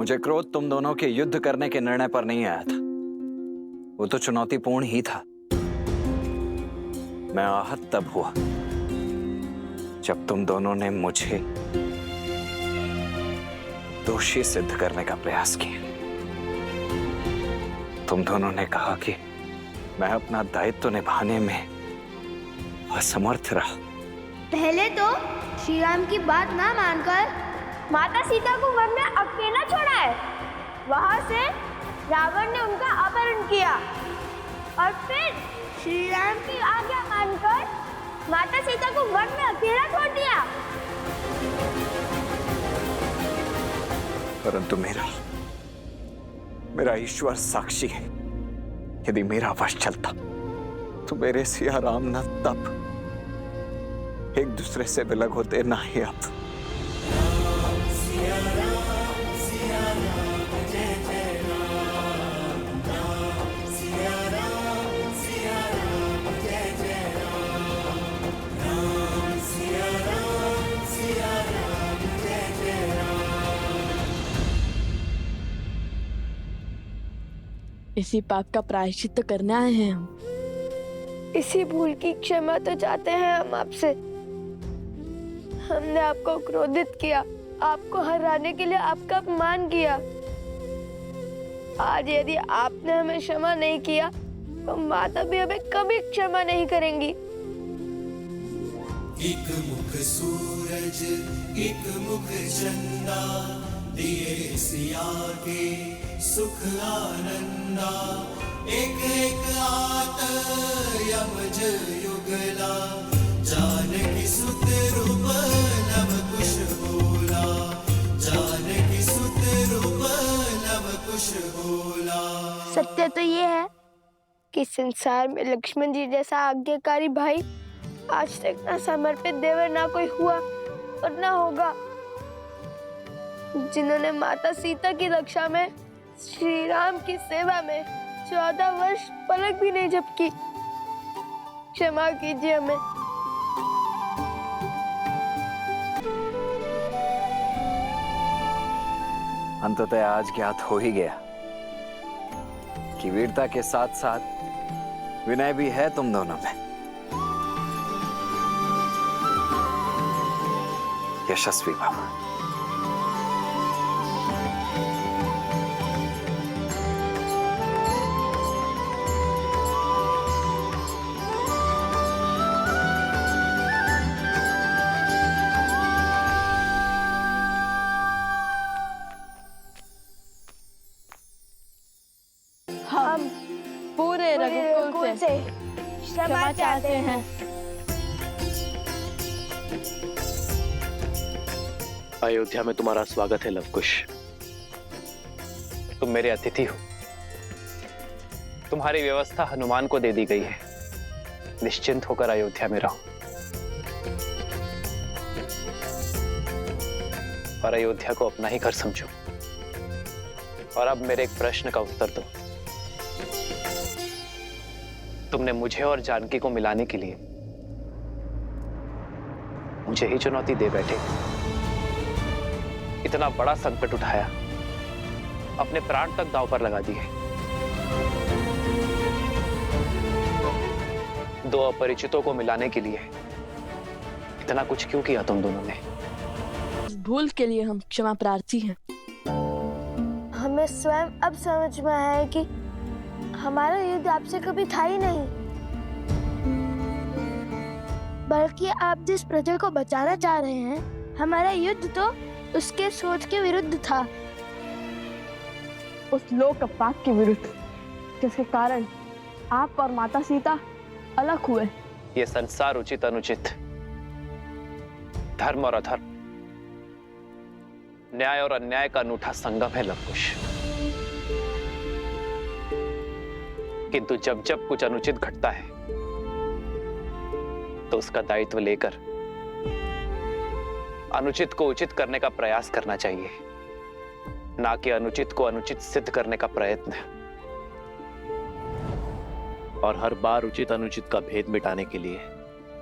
मुझे क्रोध तुम दोनों के युद्ध करने के निर्णय पर नहीं आया था। वो तो चुनौतीपूर्ण ही था। मैं आहत तब हुआ जब तुम दोनों ने मुझे दोषी सिद्ध करने का प्रयास किया। तुम दोनों ने कहा कि मैं अपना दायित्व निभाने में असमर्थ रहा। पहले तो श्री राम की बात ना मानकर माता सीता को वन में अकेला छोड़ा है। वहां से रावण ने उनका अपहरण किया और फिर श्री राम की आज्ञा मानकर माता सीता को वन में अकेला छोड़ दिया। परंतु मेरा ईश्वर साक्षी है, यदि मेरा वश चलता तो मेरे सिया राम न तब एक दूसरे से विलग होते, ना ही अब। इसी पाप का प्रायश्चित करने आए हैं हम। इसी भूल की क्षमा तो चाहते हैं हम आपसे। हमने आपको क्रोधित किया, आपको हराने के लिए आपका अपमान किया। आज यदि आपने हमें क्षमा नहीं किया तो माता भी हमें कभी क्षमा नहीं करेंगी। एक मुख सूरज एक मुख चंदा, दिए सिया के सुख आनंदा। एक एक आत यमज युगला, जानकी सुत रूप नव कुश बोला। जानकी सुत रूप नव कुश बोला। सत्य तो ये है कि संसार में लक्ष्मण जी जैसा आज्ञाकारी भाई आज तक ना समर्पित देवर ना कोई हुआ और ना होगा, जिन्होंने माता सीता की रक्षा में श्री राम की सेवा में 14 वर्ष पलक भी नहीं झपकी। क्षमा कीजिए हमें। अंततः आज ज्ञात हो ही गया कि वीरता के साथ साथ विनय भी है तुम दोनों में। यशस्वी भव। हम पूरे रघुकुल से क्षमा चाहते हैं। अयोध्या में तुम्हारा स्वागत है लवकुश। तुम मेरे अतिथि हो। तुम्हारी व्यवस्था हनुमान को दे दी गई है। निश्चिंत होकर अयोध्या में रहो और अयोध्या को अपना ही घर समझो। और अब मेरे एक प्रश्न का उत्तर दो। तुमने मुझे और जानकी को मिलाने के लिए मुझे ही चुनौती दे बैठे। इतना बड़ा संकट उठाया, अपने प्राण तक दांव पर लगा दिए। दो अपरिचितों को मिलाने के लिए इतना कुछ क्यों किया तुम दोनों ने? इस भूल के लिए हम क्षमा प्रार्थी हैं। हमें स्वयं अब समझ में आया है कि हमारा युद्ध आपसे कभी था ही नहीं, बल्कि आप जिस प्रजा को बचाना चाह रहे हैं, हमारा युद्ध तो उसके सोच के विरुद्ध था। उस लोक अपवाद के विरुद्ध जिसके कारण आप और माता सीता अलग हुए। ये संसार उचित अनुचित, धर्म और अधर्म, न्याय और अन्याय का अनूठा संगम है लवकुश। किंतु जब जब कुछ अनुचित घटता है तो उसका दायित्व लेकर अनुचित को उचित करने का प्रयास करना चाहिए, ना कि अनुचित को अनुचित सिद्ध करने का प्रयत्न। और हर बार उचित अनुचित का भेद मिटाने के लिए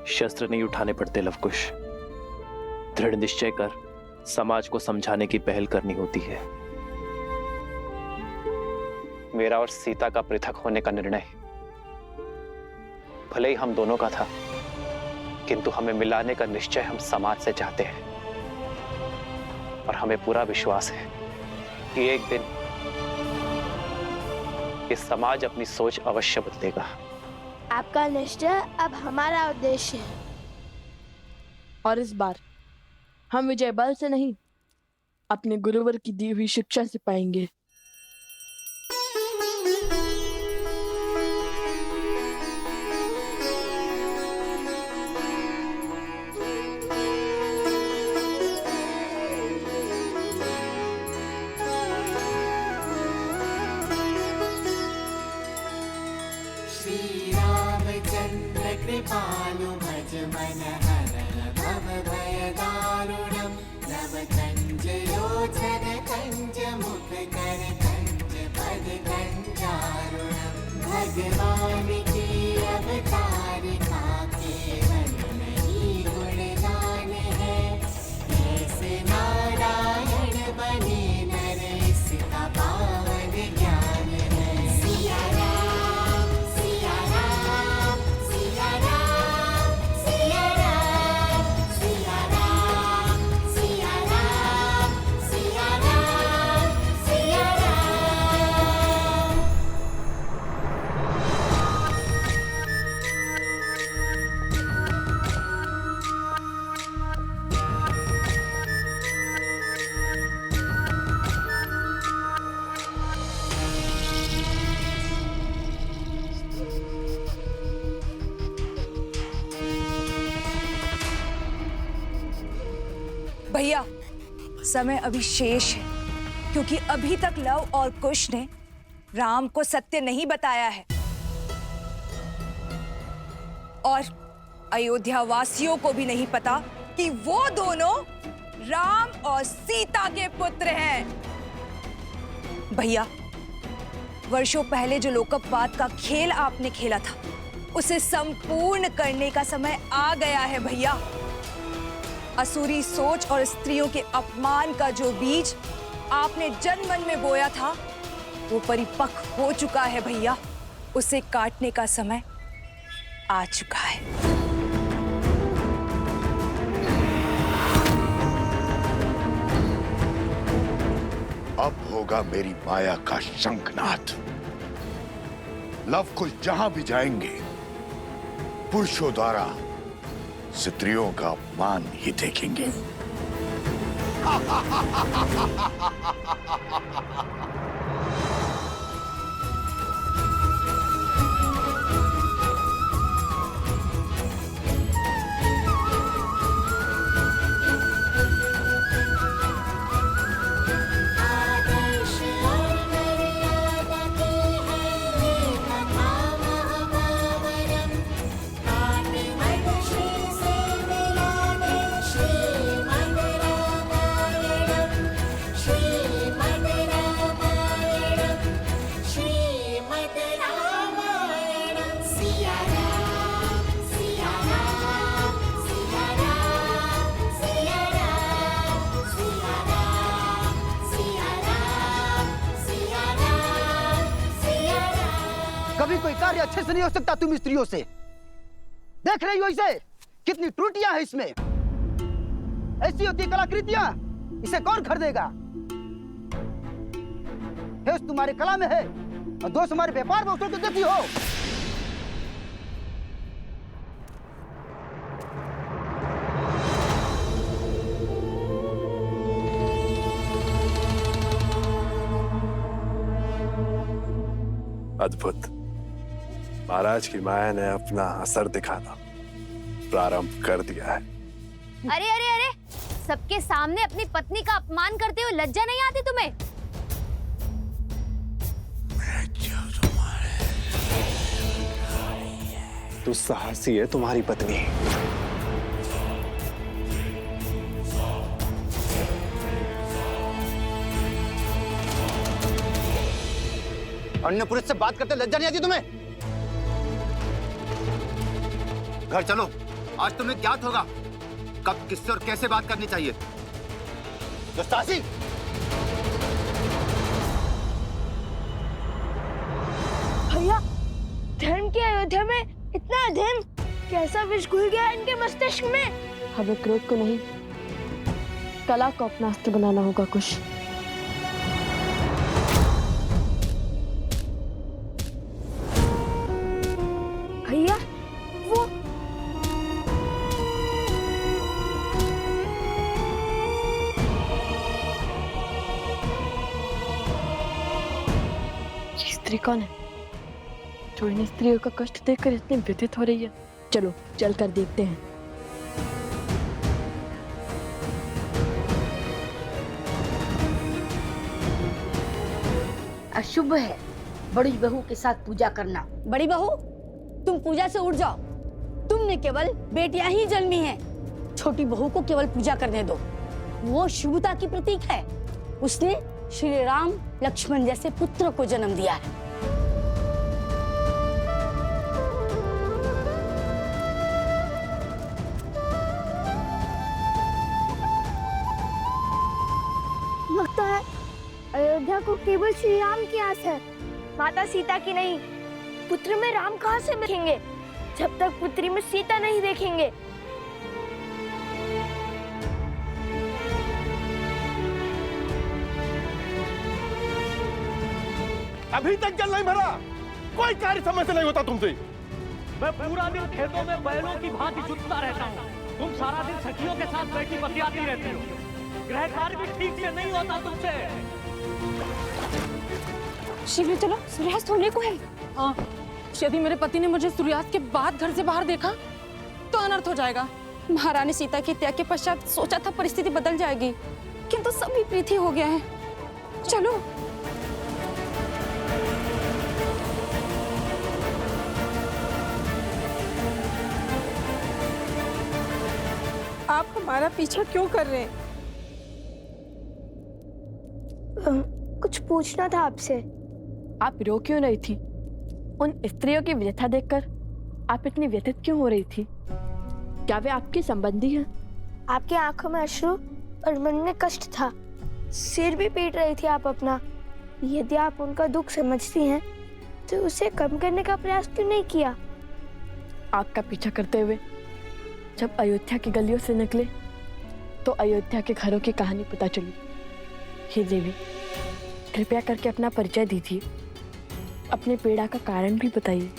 शस्त्र नहीं उठाने पड़ते लवकुश। दृढ़ निश्चय कर समाज को समझाने की पहल करनी होती है। मेरा और सीता का पृथक होने का निर्णय भले ही हम दोनों का था, किंतु हमें मिलाने का निश्चय हम समाज से चाहते हैं। और हमें पूरा विश्वास है कि एक दिन ये समाज अपनी सोच अवश्य बदलेगा। आपका निश्चय अब हमारा उद्देश्य है। और इस बार हम विजय बल से नहीं, अपने गुरुवर की दी हुई शिक्षा से पाएंगे। श्रीरामचन्द्र कृपालु भज मन हरण भव भय दारुणम् नव कंज लोचन कंज मुख कर कंज पद कंजारुणम् भगवान की अवतार का केवल नहीं गुणगान है, ऐसे नारायण बने नर इसका पावन ज्ञान है। सिया राम सिया राम सिया राम सिया राम सिया राम सिया राम सिया राम सिया राम। भैया, समय अभी शेष है, क्योंकि अभी तक लव और कुश ने राम को सत्य नहीं बताया है और अयोध्या वासियों को भी नहीं पता कि वो दोनों राम और सीता के पुत्र हैं। भैया, वर्षों पहले जो लोकपवाद का खेल आपने खेला था, उसे संपूर्ण करने का समय आ गया है भैया। असुरी सोच और स्त्रियों के अपमान का जो बीज आपने जन मन में बोया था, वो परिपक्व हो चुका है भैया। उसे काटने का समय आ चुका है। अब होगा मेरी माया का शंखनाद। लव कुश जहां भी जाएंगे, पुरुषों द्वारा स्त्रियों का अपमान ही देखेंगे। आदर्श और मर्यादा की है ये कथा महापावनम्। काटिमठ श्री से मिलाने श्रीमद् रामायणम्। श्रीमद् रामायणम् श्रीमद् रामायणम्। सिया राम सिया राम सिया राम सिया राम सिया राम सिया राम सिया राम सिया राम। कभी कोई कार्य अच्छे से नहीं हो सकता तुम स्त्रियों से। देख रही हो इसे, कितनी त्रुटियां हैं इसमें। ऐसी होती कलाकृतियां, इसे कौन खरीदेगा? दोष तुम्हारे कला में है और दोष हमारे व्यापार में उसको देती हो। अद्भुत। महाराज की माया ने अपना असर दिखाना प्रारंभ कर दिया है। अरे अरे अरे, सबके सामने अपनी पत्नी का अपमान करते हुए लज्जा नहीं आती तुम्हें? तू साहसी है तुम्हारी पत्नी। अन्य पुरुष से बात करते लज्जा नहीं आती तुम्हें? घर चलो, आज तुम्हें ज्ञात होगा कब किससे और कैसे बात करनी चाहिए। दस्तासी, भैया, धर्म की अयोध्या में इतना अधर्म, कैसा विष घुल गया इनके मस्तिष्क में। हमें क्रोध को नहीं, कला को अपना अस्त्र बनाना होगा कुश। भैया, वो स्त्री कौन है जो इन स्त्रियों का कष्ट देखकर इतनी व्यथित हो रही है? चलो चलकर देखते हैं। अशुभ है बड़ी बहू के साथ पूजा करना। बड़ी बहू, तुम पूजा से उठ जाओ। तुमने केवल बेटियां ही जन्मी हैं। छोटी बहू को केवल पूजा करने दो। वो शुभता की प्रतीक है। उसने श्री राम लक्ष्मण जैसे पुत्र को जन्म दिया है। लगता है अयोध्या को केवल श्री राम की आस है, माता सीता की नहीं। पुत्र में राम कहाँ से देखेंगे जब तक पुत्री में सीता नहीं देखेंगे। अभी तक जल नहीं भरा, कोई कार्य समय से नहीं होता तुमसे। मैं पूरा दिन खेतों में बैलों की भांति जुटता रहता हूँ। तुम सारा दिन सखियों के साथ बैठी बतियाती रहती हो। गृह कार्य भी ठीक से नहीं होता तुमसे। शीघ्र चलो, सूर्यास्त होने को है। हाँ, यदि मेरे पति ने मुझे सूर्यास्त के बाद घर से बाहर देखा तो अनर्थ हो जाएगा। महारानी सीता के त्याग के पश्चात सोचा था परिस्थिति बदल जाएगी, किंतु सब विपरीत ही हो गया है। चलो। आप हमारा पीछा क्यों कर रहे हैं? कुछ पूछना था आपसे। आप रो क्यों रही थी? उन स्त्रियों की व्यथा देखकर आप इतनी व्यथित क्यों हो रही थी? क्या वे आपके संबंधी हैं? आपकी आंखों में अश्रु और मन में कष्ट था। सिर भी पीट रही थी आप अपना। यदि आप उनका दुख समझती हैं तो उसे कम करने का प्रयास क्यों नहीं किया? आपका पीछा करते हुए जब अयोध्या की गलियों से निकले तो अयोध्या के घरों की कहानी पता चली। हे देवी, कृपया करके अपना परिचय दीजिए, अपने पीड़ा का कारण भी बताइए।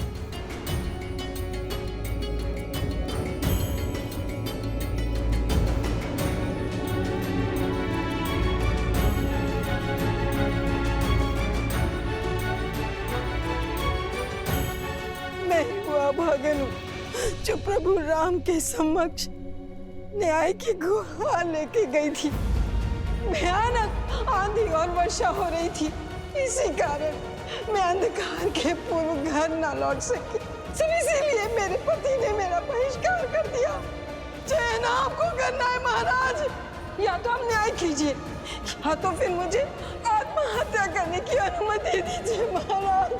मैं वो अभागन हूँ जो प्रभु राम के समक्ष न्याय की गुहार लेके गई थी। भयानक आंधी और वर्षा हो रही थी, इसी कारण मैं अंधकार के पूर्व घर न लौट सकी। सिर्फ इसीलिए मेरे पति ने मेरा बहिष्कार कर दिया। चयन आपको करना है महाराज, या तो आप न्याय कीजिए या तो फिर मुझे आत्महत्या करने की अनुमति दीजिए महाराज।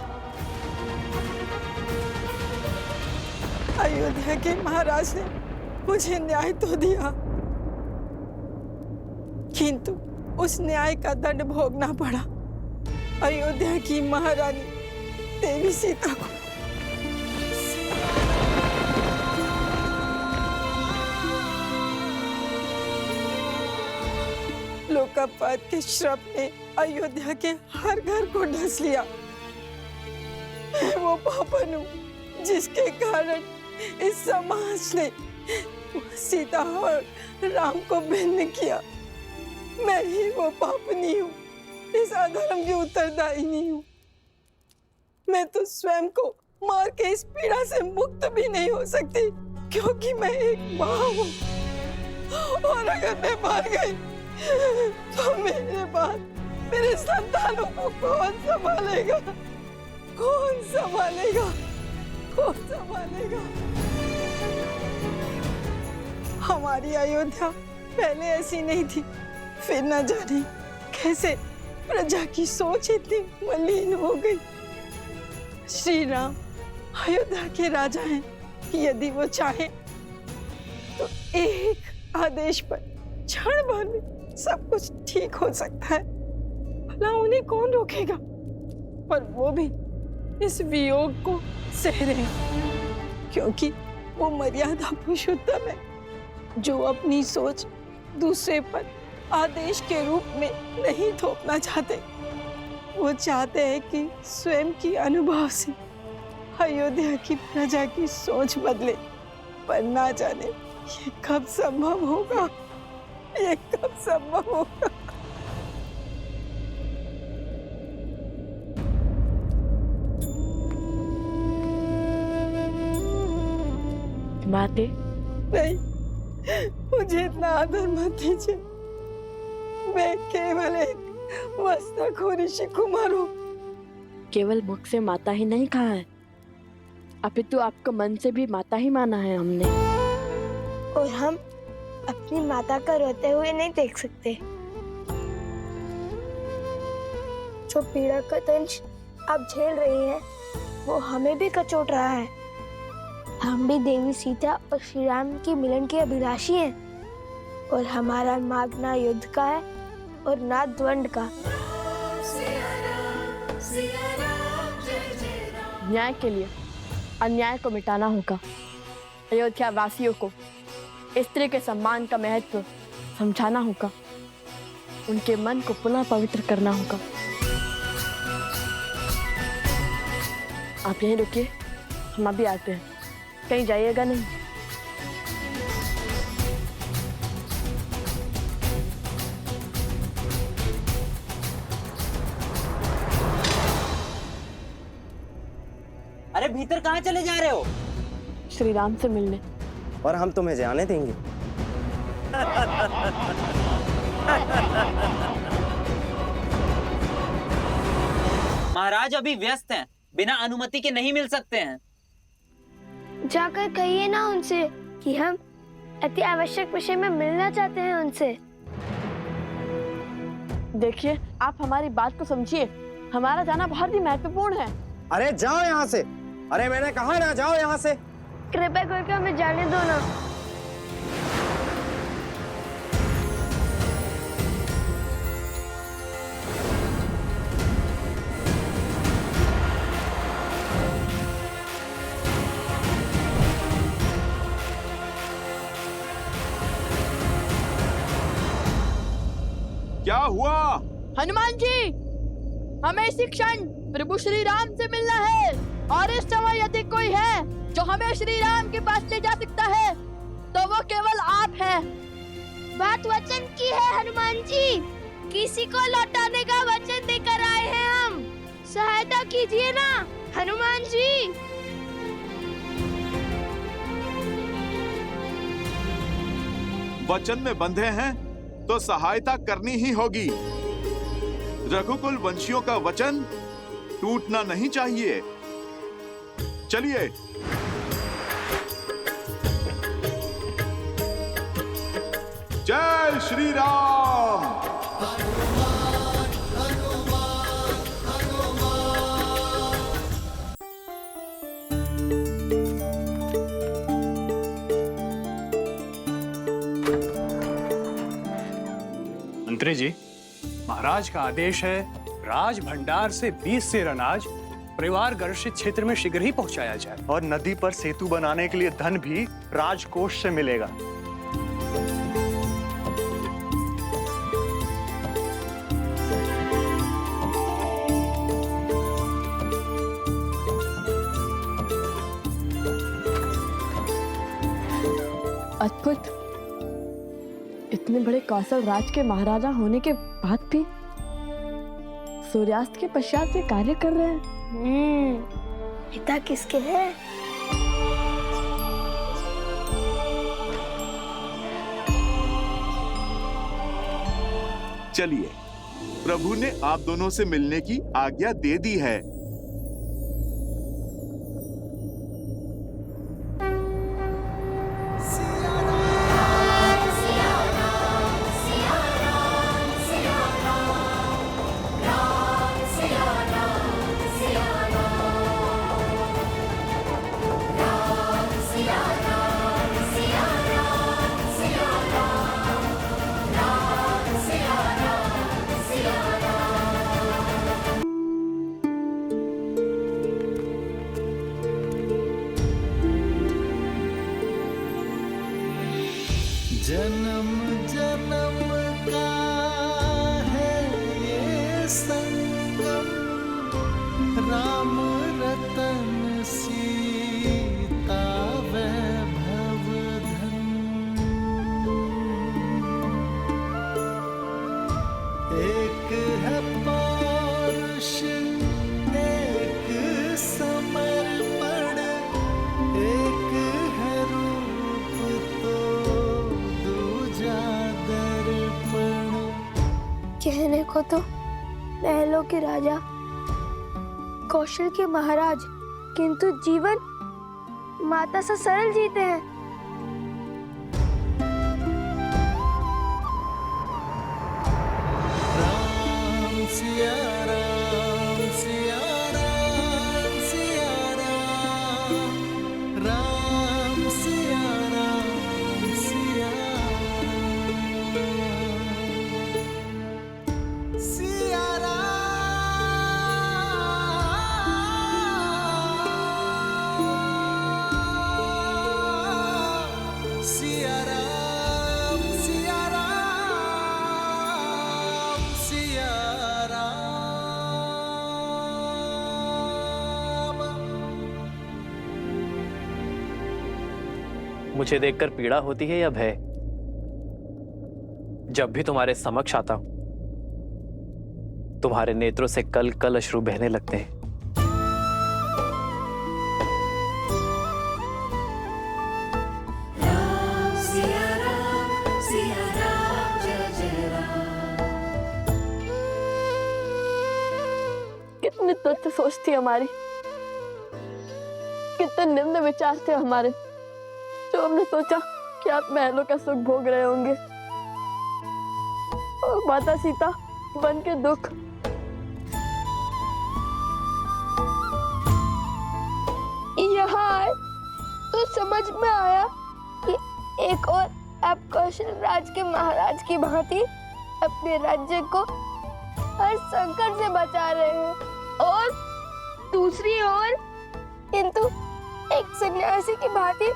अयोध्या के महाराज ने मुझे न्याय तो दिया, किंतु उस न्याय का दंड भोगना पड़ा अयोध्या की महारानी देवी सीता को। लोकापात के श्राप ने अयोध्या के हर घर को ढस लिया। मैं वो पापन हूँ जिसके कारण इस समाज ने सीता और राम को भिन्न किया। मैं ही वो पापनी हूँ, इस अधर्म की उत्तरदायिनी हूँ। मैं तो स्वयं को मार के इस पीड़ा से मुक्त भी नहीं हो सकती, क्योंकि मैं एक माँ हूँ। और अगर मैं मर गई तो मेरे बाद मेरे संतानों को कौन संभालेगा? कौन संभालेगा? कौन संभालेगा? हमारी अयोध्या पहले ऐसी नहीं थी, फिर न जाने कैसे प्रजा की सोच इतनी मलिन हो गई। श्री राम अयोध्या के राजा हैं। यदि वो चाहे तो एक आदेश पर क्षण भर में सब कुछ ठीक हो सकता है। भला उन्हें कौन रोकेगा? पर वो भी इस वियोग को सह रहे हैं, क्योंकि वो मर्यादा पुरुषोत्तम है जो अपनी सोच दूसरे पर आदेश के रूप में नहीं थोपना चाहते। वो चाहते हैं कि स्वयं की अनुभव से अयोध्या की प्रजा की सोच बदले, पर ना जाने ये कब संभव होगा, ये कब संभव होगा। माते, नहीं, मुझे इतना आदर मत दीजिए। मैं केवल एक वस्ताखोर ऋषि कुमार हूँ। केवल मुख से माता ही नहीं कहा है, अपितु आपको मन से भी माता ही माना है हमने। और हम अपनी माता का रोते हुए नहीं देख सकते। जो पीड़ा का दंश आप झेल रही हैं, वो हमें भी कचोट रहा है। हम भी देवी सीता और श्री राम की मिलन के अभिलाषी हैं, और हमारा मार्ग ना युद्ध का है और ना द्वंद का। न्याय के लिए अन्याय को मिटाना होगा। अयोध्या वासियों को स्त्री के सम्मान का महत्व समझाना होगा। उनके मन को पुनः पवित्र करना होगा। आप यहीं रुकिए, हम अभी आते हैं। कहीं जाइएगा नहीं। अरे भीतर कहाँ चले जा रहे हो? श्री राम से मिलने। और हम तुम्हें जाने देंगे? महाराज अभी व्यस्त हैं, बिना अनुमति के नहीं मिल सकते हैं। जाकर कहिए ना उनसे कि हम अति आवश्यक विषय में मिलना चाहते हैं उनसे। देखिए, आप हमारी बात को समझिए। हमारा जाना बहुत ही महत्वपूर्ण है। अरे जाओ यहाँ से। अरे मैंने कहा ना, जाओ यहाँ से। कृपया करके हमें जाने दो ना। क्या हुआ? हनुमान जी, हमें इसी क्षण प्रभु श्री राम से मिलना है, और इस समय यदि कोई है जो हमें श्री राम के पास ले जा सकता है तो वो केवल आप हैं। बात वचन की है हनुमान जी, किसी को लौटाने का वचन देकर आए हैं हम। सहायता कीजिए ना हनुमान जी। वचन में बंधे हैं तो सहायता करनी ही होगी। रघुकुल वंशियों का वचन टूटना नहीं चाहिए। चलिए। जय श्री राम। मंत्री जी, महाराज का आदेश है राज भंडार से 20 सेर अनाज परिवार गर्षित क्षेत्र में शीघ्र ही पहुंचाया जाए, और नदी पर सेतु बनाने के लिए धन भी राजकोष से मिलेगा। अद्भुत। इतने बड़े कौशल राज के महाराजा होने के बाद भी सूर्यास्त के पश्चात वे कार्य कर रहे हैं। पिता किसके हैं? चलिए, प्रभु ने आप दोनों से मिलने की आज्ञा दे दी है। जन्म जन्म का है ये संगम, राम रतन सीता वैभव धन। एक है पौरुष एक समर्पण, एक है रूप तो दूजा दर्पण। कहने को तो महलों के राजा, कौशल के महाराज, किंतु जीवन माता सा सरल जीते हैं। राम सिया राम सिया राम सिया राम, राम सिया राम सिया सिया राम सिया राम सिया राम सिया राम। मुझे देखकर पीड़ा होती है या भय? जब भी तुम्हारे समक्ष आता हूं, तुम्हारे नेत्रों से कल कल अश्रु बहने लगते हैं। सिया राम जय जय राम। कितनी तुच्छ सोच थी हमारी, कितने निम्न विचार थे हमारे, जो हमने सोचा कि आप महलों का सुख भोग रहे होंगे और माता सीता बन के दुख। यहाँ आए तो समझ में आया कि एक और आप कौशल राज के महाराज की भांति अपने राज्य को हर संकट से बचा रहे हैं, और दूसरी ओर किंतु एक सन्यासी की भांति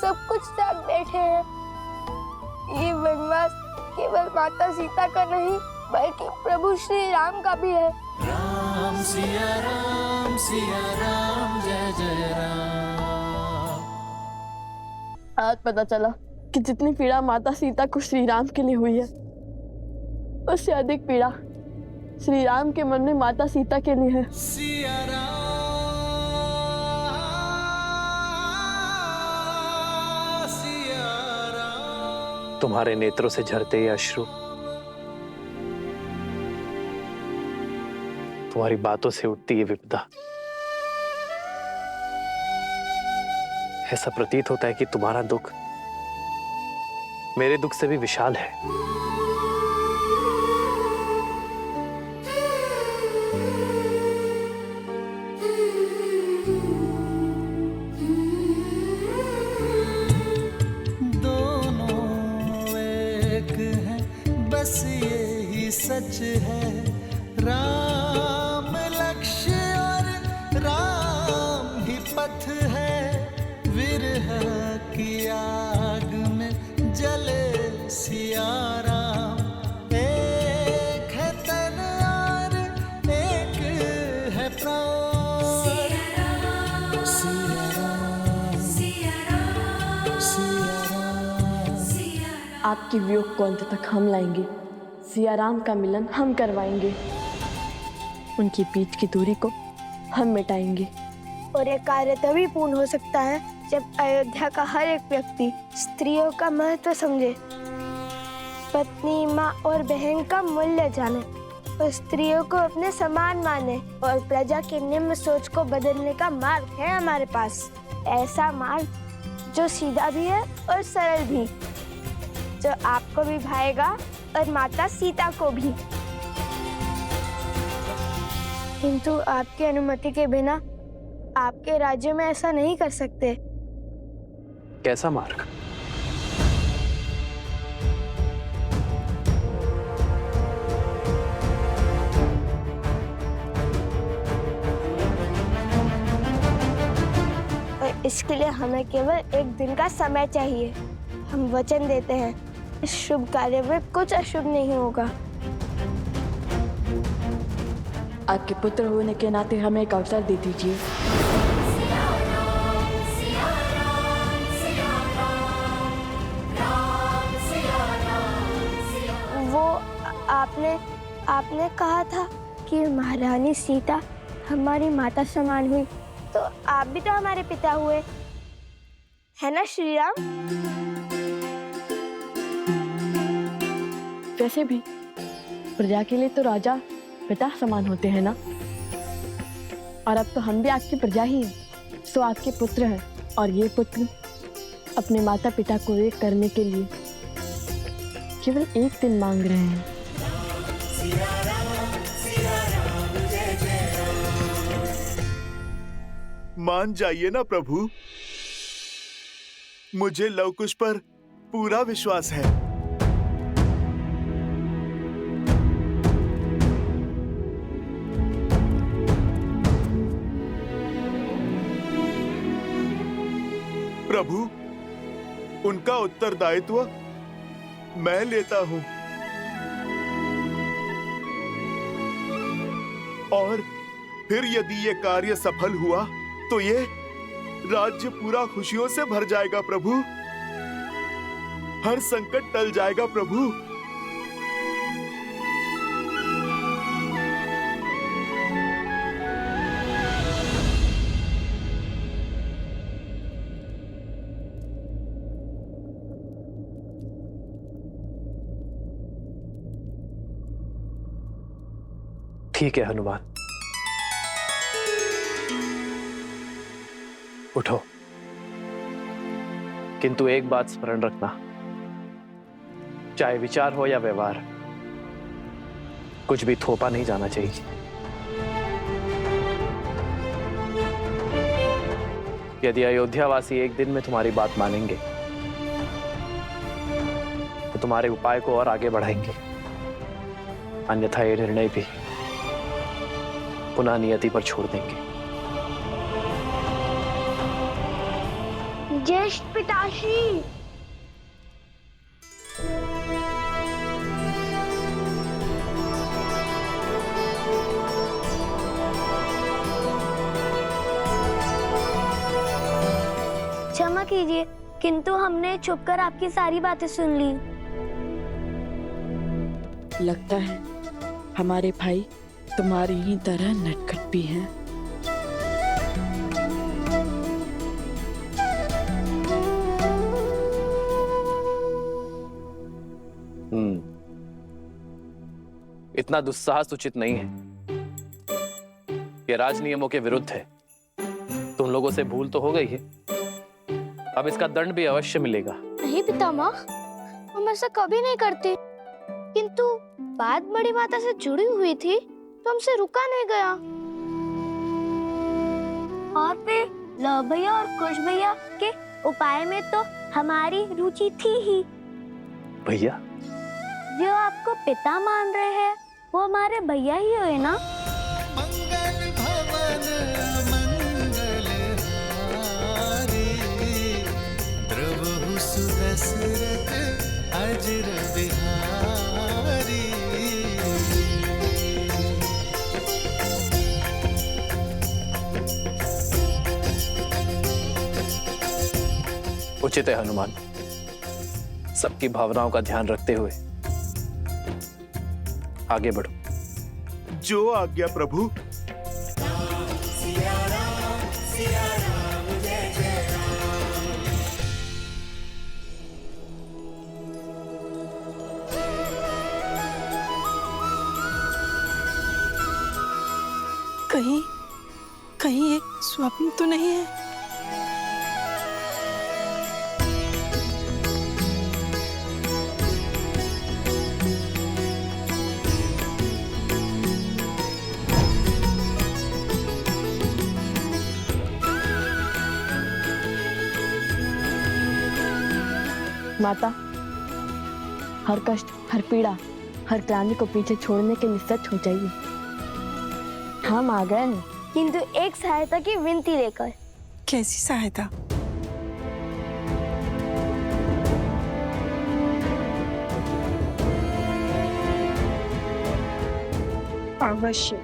सब कुछ त्याग बैठे हैं। ये वनवास केवल माता सीता का नहीं, बल्कि प्रभु श्री राम का भी है। राम सिया राम जय जय राम। आज पता चला कि जितनी पीड़ा माता सीता को श्री राम के लिए हुई है, उससे अधिक पीड़ा श्री राम के मन में माता सीता के लिए है। सिया राम सिया राम। तुम्हारे नेत्रों से झरते ये अश्रु तुम्हारी बातों से उठती ये विपदा। ऐसा प्रतीत होता है कि तुम्हारा दुख मेरे दुख से भी विशाल है। दोनों एक हैं, बस यही सच है। राम लक्ष्य और राम ही पथ है, विरह की आग में जले सिया राम। एक है तन और एक है प्राण। सिया राम सिया राम सिया राम। आपकी वियोग को अंत तक हम लाएंगे, सिया राम का मिलन हम करवाएंगे, उनकी बीच की दूरी को हम मिटाएंगे। और ये कार्य तभी पूर्ण हो सकता है जब अयोध्या का हर एक व्यक्ति स्त्रियों का महत्व समझे, पत्नी, माँ और बहन का मूल्य जाने, और स्त्रियों को अपने समान माने, और प्रजा की निम्न सोच को बदलने का मार्ग है हमारे पास। ऐसा मार्ग जो सीधा भी है और सरल भी, जो आपको भी भाएगा और माता सीता को भी। किंतु आपकी अनुमति के बिना आपके राज्य में ऐसा नहीं कर सकते। कैसा मार्ग? और इसके लिए हमें केवल एक दिन का समय चाहिए। हम वचन देते हैं इस शुभ कार्य में कुछ अशुभ नहीं होगा। आपके पुत्र होने के नाते हमें एक अवसर दे दीजिए। वो आपने कहा था कि महारानी सीता हमारी माता समान हुई, तो आप भी तो हमारे पिता हुए, है ना श्री राम? वैसे भी प्रजा के लिए तो राजा पिता समान होते हैं ना। और अब तो हम भी आपकी प्रजा ही हैं, सो आपके पुत्र हैं। और ये पुत्र अपने माता पिता को एक करने के लिए केवल एक दिन मांग रहे हैं। मान जाइए ना प्रभु, मुझे लव कुश पर पूरा विश्वास है। प्रभु, उनका उत्तरदायित्व मैं लेता हूं। और फिर यदि ये कार्य सफल हुआ तो ये राज्य पूरा खुशियों से भर जाएगा प्रभु। हर संकट टल जाएगा प्रभु। ठीक है हनुमान, उठो। किंतु एक बात स्मरण रखना, चाहे विचार हो या व्यवहार, कुछ भी थोपा नहीं जाना चाहिए। यदि अयोध्यावासी एक दिन में तुम्हारी बात मानेंगे तो तुम्हारे उपाय को और आगे बढ़ाएंगे, अन्यथा ये निर्णय भी पुनः नियति पर छोड़ देंगे। ज्येष्ठ पिताश्री, क्षमा कीजिए, किंतु हमने छुपकर आपकी सारी बातें सुन ली। लगता है हमारे भाई तुम्हारी ही तरह नटखट भी हैं। इतना दुस्साहस उचित नहीं है। ये राज नियमों के विरुद्ध है। तुम लोगों से भूल तो हो गई है, अब इसका दंड भी अवश्य मिलेगा। नहीं पितामह, हम ऐसा कभी नहीं करते, किंतु बात बड़ी माता से जुड़ी हुई थी तो हमसे रुका नहीं गया। और फिर लव भैया और कुश भैया के उपाय में तो हमारी रुचि थी ही। भैया? जो आपको पिता मान रहे हैं वो हमारे भैया ही हुए ना। मंगल भवन मंगल हारी, द्रवहु सुदशरथ अजर बिहारी। उचित है हनुमान, सबकी भावनाओं का ध्यान रखते हुए आगे बढ़ो। जो आज्ञा प्रभु। सिया राम जय जय राम। कहीं ये स्वप्न तो नहीं है? माता, हर कष्ट, हर पीड़ा, हर क्लांति को पीछे छोड़ने के लिए सच हो जाइए। हम आ गए हैं, किंतु एक सहायता की विनती लेकर। कैसी सहायता? अवश्य,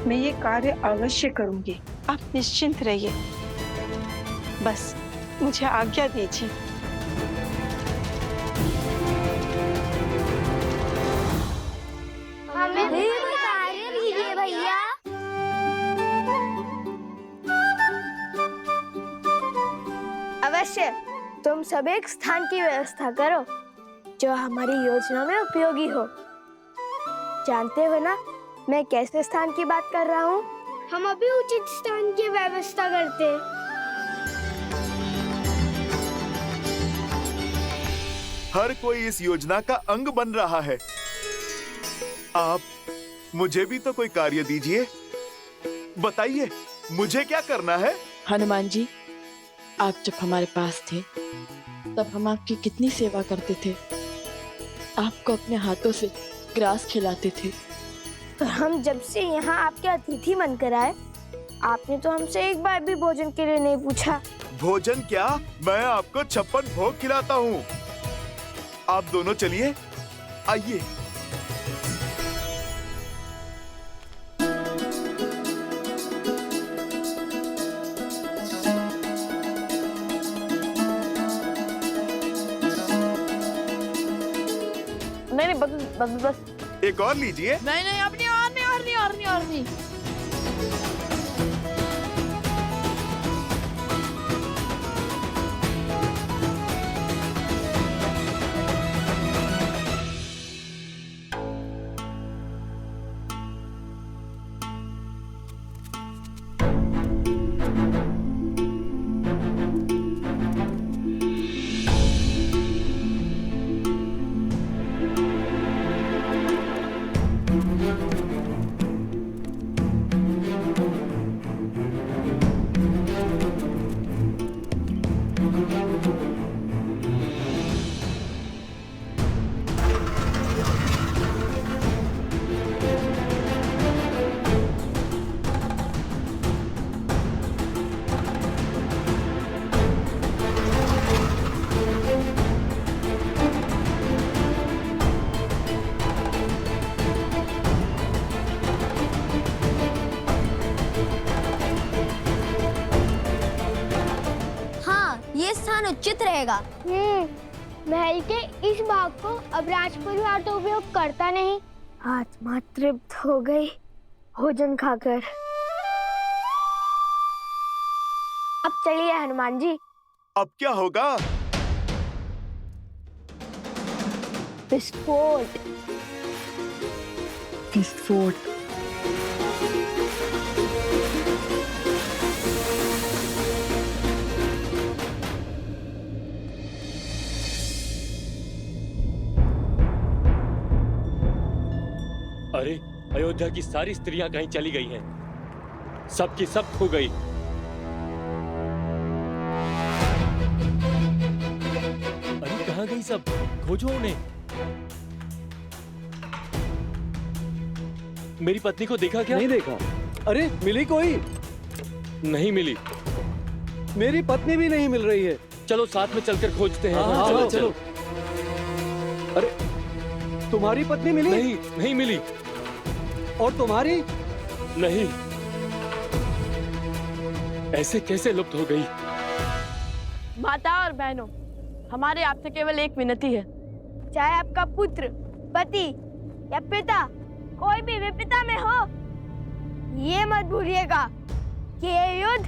मैं ये कार्य अवश्य करूंगी। आप निश्चिंत रहिए, बस मुझे आज्ञा दीजिए। हमें भी कार्य दीजिए भैया। अवश्य, तुम सब एक स्थान की व्यवस्था करो जो हमारी योजना में उपयोगी हो। जानते हो ना मैं कैसे स्थान की बात कर रहा हूँ? हम अभी उचित स्थान की व्यवस्था करते। हर कोई इस योजना का अंग बन रहा है। आप मुझे भी तो कोई कार्य दीजिए। बताइए मुझे क्या करना है? हनुमान जी, आप जब हमारे पास थे तब हम आपकी कितनी सेवा करते थे। आपको अपने हाथों से ग्रास खिलाते थे। पर हम जब से यहाँ आपके अतिथि बनकर आए, आपने तो हमसे एक बार भी भोजन के लिए नहीं पूछा। भोजन क्या, मैं आपको 56 भोग खिलाता हूँ। आप दोनों चलिए, आइए। नहीं, बस एक और लीजिए। नहीं, अपनी और नहीं। उचित रहेगा। महल के इस भाग को अब राजपरिवार तो उपयोग करता नहीं। आत्मा तृप्त हो गई भोजन खाकर। अब चलिए हनुमान जी। अब क्या होगा? विस्फोट। विस्फोट। अरे अयोध्या की सारी स्त्रियां कहीं चली गई हैं। सबकी सब खो गई। अरे कहाँ गई सब? खोजो उन्हें। मेरी पत्नी को देखा क्या? नहीं देखा। अरे मिली कोई? नहीं मिली। मेरी पत्नी भी नहीं मिल रही है। चलो साथ में चलकर खोजते हैं। हाँ, चलो। अरे तुम्हारी पत्नी मिली? नहीं, नहीं मिली। और तुम्हारी? नहीं। ऐसे कैसे लुप्त हो गई? माता और बहनों, हमारे आपसे केवल एक विनती है। चाहे आपका पुत्र, पति या पिता कोई भी विपदा में हो, ये मत भूलिएगा कि ये युद्ध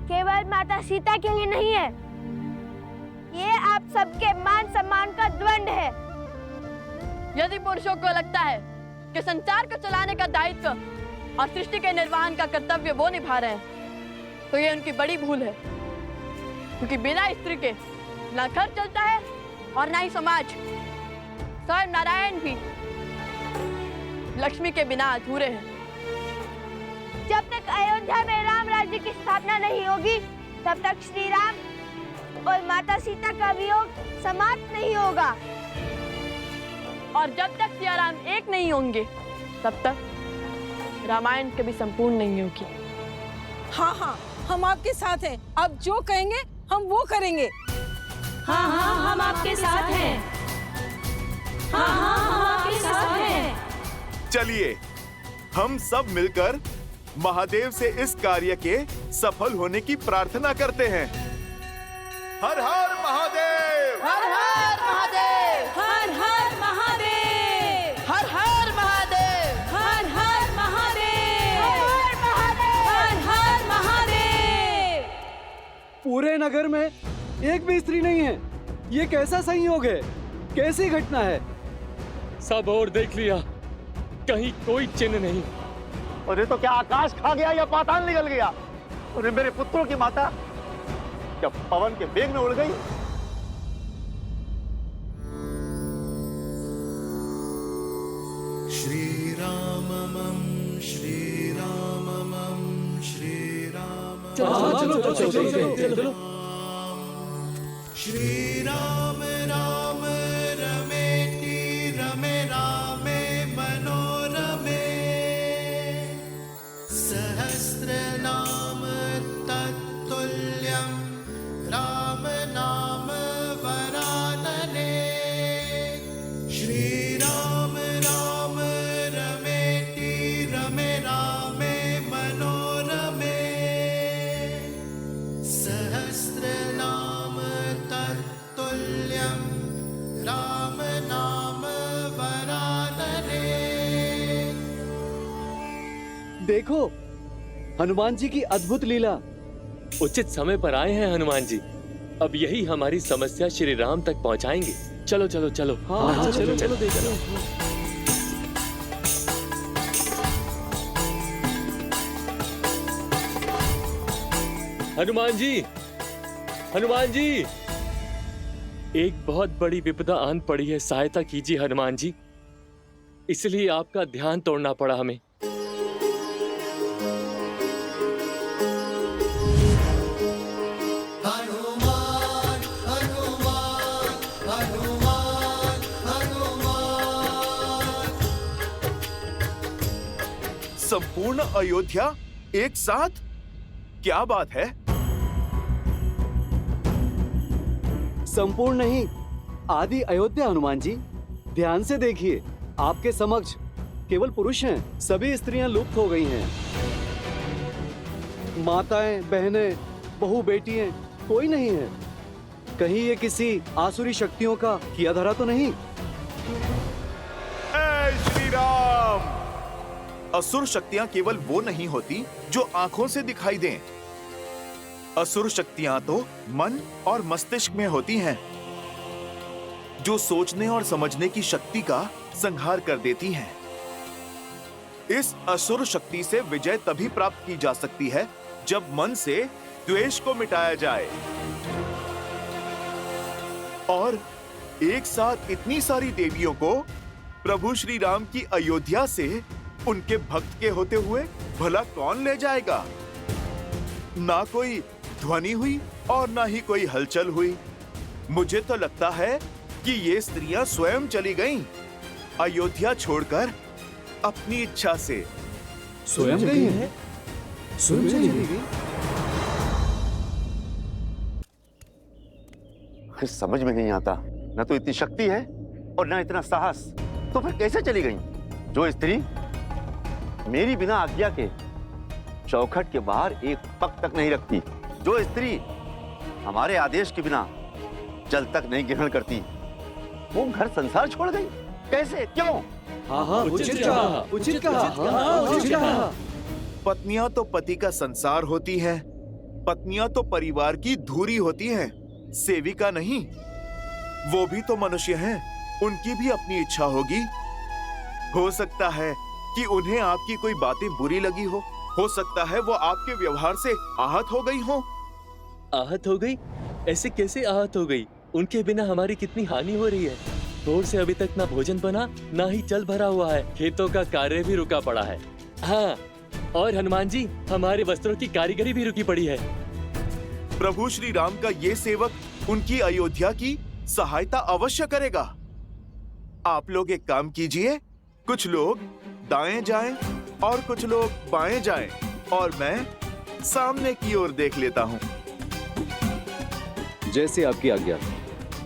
केवल माता सीता के लिए नहीं है। ये आप सबके मान सम्मान का द्वंद है। यदि पुरुषों को लगता है कि संसार को चलाने का दायित्व और सृष्टि के निर्वहन का कर्तव्य वो निभा रहे हैं, तो ये उनकी बड़ी भूल है। क्योंकि बिना स्त्री के ना घर चलता है और ना ही समाज। स्वयं नारायण भी लक्ष्मी के बिना अधूरे हैं। जब तक अयोध्या में राम राज्य की स्थापना नहीं होगी, तब तक श्री राम और माता सीता का वियोग समाप्त नहीं होगा। और जब तक सिया राम एक नहीं होंगे, तब तक रामायण कभी संपूर्ण नहीं होगी। हाँ हाँ, हम आपके साथ हैं। आप जो कहेंगे हम वो करेंगे। हाँ हाँ, हम आपके साथ हैं। हाँ हाँ, हम आपके साथ हैं। चलिए हम सब मिलकर महादेव से इस कार्य के सफल होने की प्रार्थना करते हैं। हर हर महादेव, हर हर महादेव, हर हर महादेव, हर हर महादेव, हर हर महादेव, हर महादेव, हर हर महादेव। पूरे नगर में एक भी स्त्री नहीं है। ये कैसा संयोग है? कैसी घटना है? सब और देख लिया, कहीं कोई चिन्ह नहीं। अरे तो क्या आकाश खा गया या पाताल निकल गया? अरे मेरे पुत्रों की माता क्या पवन के वेग में उड़ गई? श्री राममं श्री राममं श्री राम। चलो। श्री राम राम रमेति रमे रामे मनोरमे सहस्रनाम तत्तुल्यं राम नाम वरानने। श्री राम राम रमेति रमे रामे मनोरमे सहस्रनाम तत्तुल्यं राम नाम वरानने। देखो हनुमान जी की अद्भुत लीला। उचित समय पर आए हैं हनुमान जी। अब यही हमारी समस्या श्री राम तक पहुंचाएंगे। चलो चलो चलो। हाँ, चलो देखो। हनुमान जी, हनुमान जी, एक बहुत बड़ी विपदा आन पड़ी है, सहायता कीजिए हनुमान जी। इसलिए आपका ध्यान तोड़ना पड़ा हमें। हनुमान हनुमान हनुमान हनुमान। संपूर्ण अयोध्या एक साथ? क्या बात है? संपूर्ण नहीं, आदि अयोध्या हनुमान जी। ध्यान से देखिए, आपके समक्ष केवल पुरुष हैं। सभी स्त्रियां लुप्त हो गई हैं। माताएं, बहनें, बहू, बेटियां कोई नहीं है। कहीं ये किसी आसुरी शक्तियों का किया धरा तो नहीं? जय श्री राम। असुर शक्तियां केवल वो नहीं होती जो आंखों से दिखाई दें। असुर शक्तियां तो मन और मस्तिष्क में होती हैं, जो सोचने और समझने की शक्ति का संहार कर देती हैं। इस असुर शक्ति से विजय तभी प्राप्त की जा सकती है जब मन से द्वेष को मिटाया जाए। और एक साथ इतनी सारी देवियों को प्रभु श्री राम की अयोध्या से उनके भक्त के होते हुए भला कौन ले जाएगा? ना कोई ध्वनि हुई और ना ही कोई हलचल हुई। मुझे तो लगता है कि ये स्त्रियां स्वयं चली गईं, अयोध्या छोड़कर अपनी इच्छा से। स्वयं गई है? स्वयं चली गई? समझ में नहीं आता, न तो इतनी शक्ति है और न इतना साहस, तो फिर कैसे चली गई? जो स्त्री मेरी बिना आज्ञा के चौखट के बाहर एक पग तक नहीं रखती, जो स्त्री हमारे आदेश के बिना जल तक नहीं ग्रहण करती, वो घर संसार छोड़ गई। कैसे? क्यों? हाँ, उचित कहा। पत्नियां तो पति का संसार होती हैं, पत्नियां तो परिवार की धुरी होती हैं, सेविका नहीं। वो भी तो मनुष्य हैं, उनकी भी अपनी इच्छा होगी। हो सकता है कि उन्हें आपकी कोई बातें बुरी लगी हो सकता है वो आपके व्यवहार से आहत हो गई हो। आहत हो गई? ऐसे कैसे आहत हो गई? उनके बिना हमारी कितनी हानि हो रही है। भोर से अभी तक ना भोजन बना, ना ही जल भरा हुआ है। खेतों का कार्य भी रुका पड़ा है। हाँ, और हनुमान जी, हमारे वस्त्रों की कारीगरी भी रुकी पड़ी है। प्रभु श्री राम का ये सेवक उनकी अयोध्या की सहायता अवश्य करेगा। आप लोग एक काम कीजिए, कुछ लोग दाएं जाएं और कुछ लोग बाएं जाएं, और मैं सामने की ओर देख लेता हूं। जैसे आपकी आज्ञा।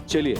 चलिए।